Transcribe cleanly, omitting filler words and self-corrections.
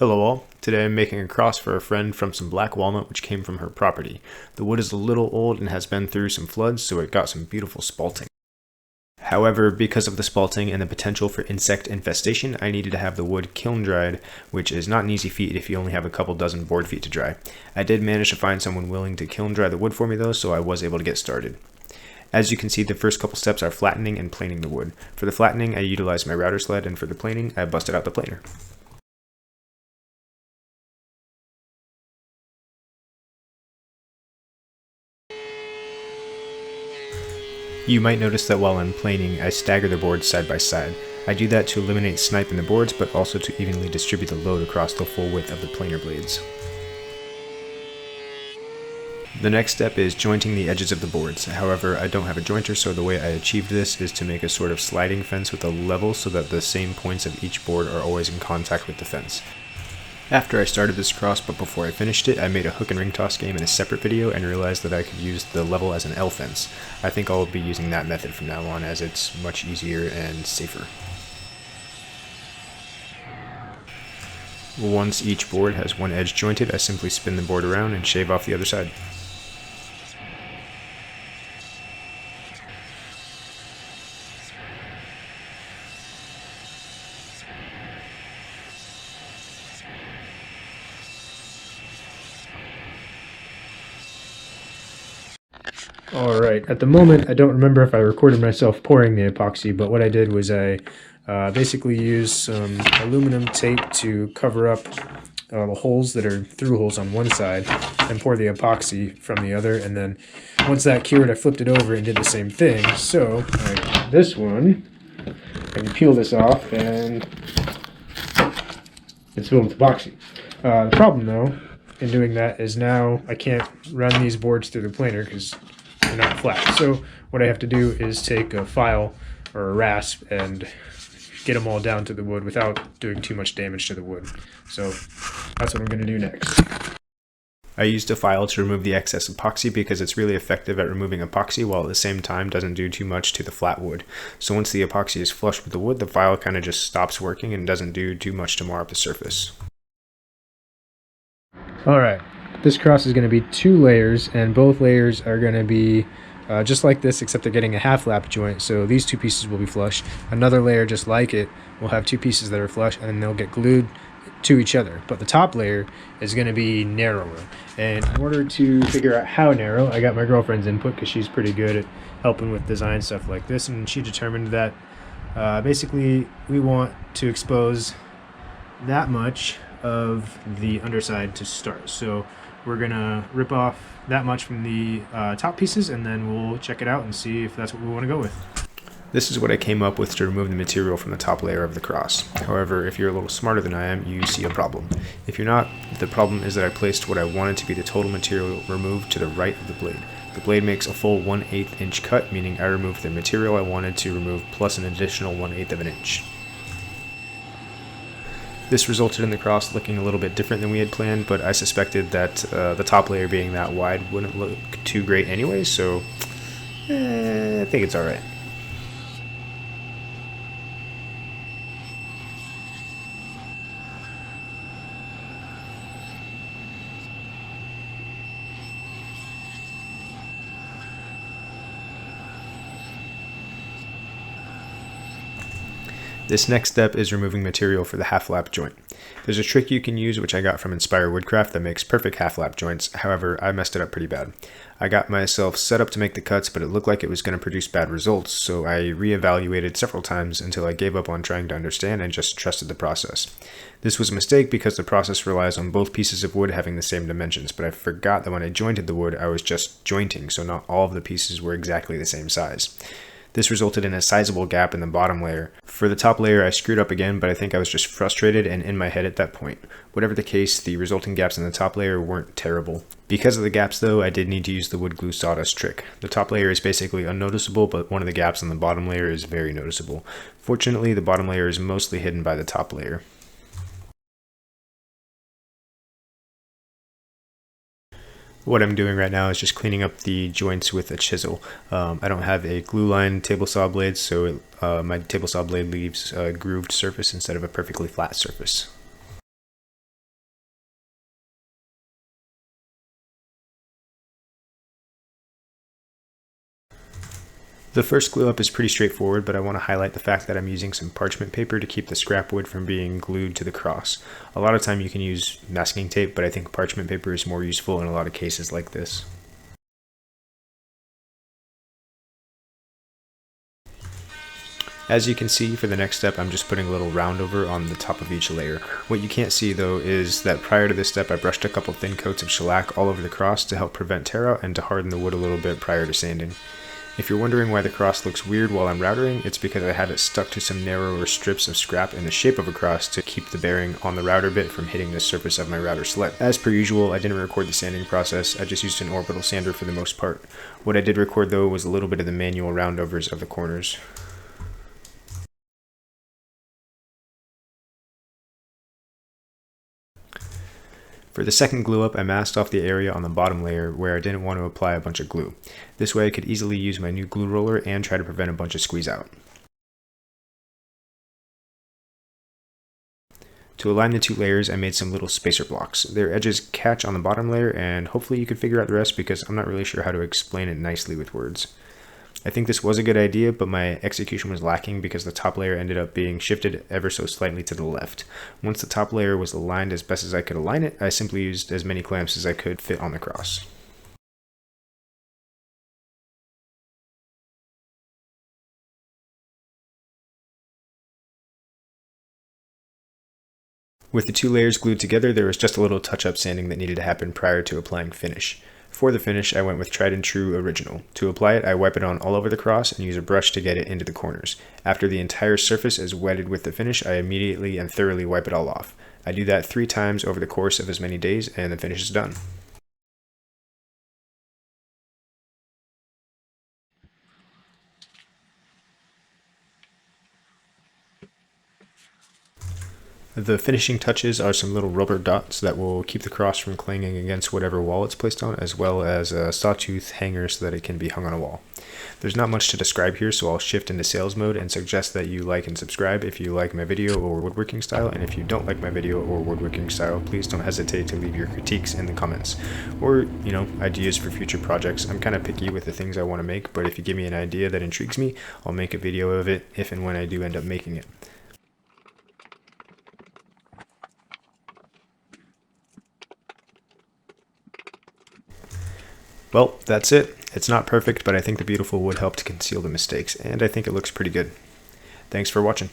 Hello all, today I'm making a cross for a friend from some black walnut which came from her property. The wood is a little old and has been through some floods, so it got some beautiful spalting. However, because of the spalting and the potential for insect infestation, I needed to have the wood kiln dried, which is not an easy feat if you only have a couple dozen board feet to dry. I did manage to find someone willing to kiln dry the wood for me though, so I was able to get started. As you can see, the first couple steps are flattening and planing the wood. For the flattening, I utilized my router sled, and for the planing, I busted out the planer. You might notice that while I'm planing, I stagger the boards side by side. I do that to eliminate snipe in the boards, but also to evenly distribute the load across the full width of the planer blades. The next step is jointing the edges of the boards. However, I don't have a jointer, so the way I achieved this is to make a sort of sliding fence with a level so that the same points of each board are always in contact with the fence. After I started this cross, but before I finished it, I made a hook and ring toss game in a separate video and realized that I could use the level as an L fence. I think I'll be using that method from now on as it's much easier and safer. Once each board has one edge jointed, I simply spin the board around and shave off the other side. Alright, at the moment I don't remember if I recorded myself pouring the epoxy, but what I did was I basically used some aluminum tape to cover up the holes that are through holes on one side and pour the epoxy from the other, and then once that cured I flipped it over and did the same thing. So this one, I can peel this off and it's filled with epoxy. The problem though in doing that is now I can't run these boards through the planer because they're not flat. So what I have to do is take a file or a rasp and get them all down to the wood without doing too much damage to the wood. So that's what I'm going to do next. I used a file to remove the excess epoxy because it's really effective at removing epoxy while at the same time doesn't do too much to the flat wood. So once the epoxy is flush with the wood, the file kind of just stops working and doesn't do too much to mar up the surface. Alright, this cross is going to be 2 layers, and both layers are going to be just like this, except they're getting a half lap joint, so these 2 pieces will be flush. Another layer just like it will have 2 pieces that are flush, and they'll get glued to each other. But the top layer is going to be narrower, and in order to figure out how narrow, I got my girlfriend's input because she's pretty good at helping with design stuff like this, and she determined that basically we want to expose that much of the underside to start. So we're gonna rip off that much from the top pieces, and then we'll check it out and see if that's what we want to go with. This is what I came up with to remove the material from the top layer of the cross. However, if you're a little smarter than I am, you see a problem. If you're not, the problem is that I placed what I wanted to be the total material removed to the right of the blade. The blade makes a full 1/8 inch cut, meaning I removed the material I wanted to remove plus an additional 1/8 of an inch. This resulted in the cross looking a little bit different than we had planned, but I suspected that the top layer being that wide wouldn't look too great anyway, so I think it's alright. This next step is removing material for the half-lap joint. There's a trick you can use which I got from Inspire Woodcraft that makes perfect half-lap joints, however I messed it up pretty bad. I got myself set up to make the cuts, but it looked like it was going to produce bad results, so I reevaluated several times until I gave up on trying to understand and just trusted the process. This was a mistake because the process relies on both pieces of wood having the same dimensions, but I forgot that when I jointed the wood I was just jointing, so not all of the pieces were exactly the same size. This resulted in a sizable gap in the bottom layer. For the top layer I screwed up again, but I think I was just frustrated and in my head at that point. Whatever the case, the resulting gaps in the top layer weren't terrible. Because of the gaps though, I did need to use the wood glue sawdust trick. The top layer is basically unnoticeable, but one of the gaps on the bottom layer is very noticeable. Fortunately, the bottom layer is mostly hidden by the top layer. What I'm doing right now is just cleaning up the joints with a chisel. I don't have a glue line table saw blade, so my table saw blade leaves a grooved surface instead of a perfectly flat surface. The first glue up is pretty straightforward, but I want to highlight the fact that I'm using some parchment paper to keep the scrap wood from being glued to the cross. A lot of time you can use masking tape, but I think parchment paper is more useful in a lot of cases like this. As you can see, for the next step, I'm just putting a little roundover on the top of each layer. What you can't see though is that prior to this step, I brushed a couple thin coats of shellac all over the cross to help prevent tear out and to harden the wood a little bit prior to sanding. If you're wondering why the cross looks weird while I'm routering, it's because I had it stuck to some narrower strips of scrap in the shape of a cross to keep the bearing on the router bit from hitting the surface of my router sled. As per usual, I didn't record the sanding process, I just used an orbital sander for the most part. What I did record though was a little bit of the manual roundovers of the corners. For the second glue up, I masked off the area on the bottom layer where I didn't want to apply a bunch of glue. This way I could easily use my new glue roller and try to prevent a bunch of squeeze out. To align the two layers, I made some little spacer blocks. Their edges catch on the bottom layer, and hopefully you can figure out the rest because I'm not really sure how to explain it nicely with words. I think this was a good idea, but my execution was lacking because the top layer ended up being shifted ever so slightly to the left. Once the top layer was aligned as best as I could align it, I simply used as many clamps as I could fit on the cross. With the two layers glued together, there was just a little touch-up sanding that needed to happen prior to applying finish. For the finish, I went with tried and true original. To apply it, I wipe it on all over the cross and use a brush to get it into the corners. After the entire surface is wetted with the finish, I immediately and thoroughly wipe it all off. I do that 3 times over the course of as many days, and the finish is done. The finishing touches are some little rubber dots that will keep the cross from clanging against whatever wall it's placed on, as well as a sawtooth hanger so that it can be hung on a wall. There's not much to describe here, so I'll shift into sales mode and suggest that you like and subscribe if you like my video or woodworking style, and if you don't like my video or woodworking style, please don't hesitate to leave your critiques in the comments. Or, ideas for future projects. I'm kind of picky with the things I want to make, but if you give me an idea that intrigues me, I'll make a video of it if and when I do end up making it. Well, that's it. It's not perfect, but I think the beautiful wood helped conceal the mistakes, and I think it looks pretty good. Thanks for watching.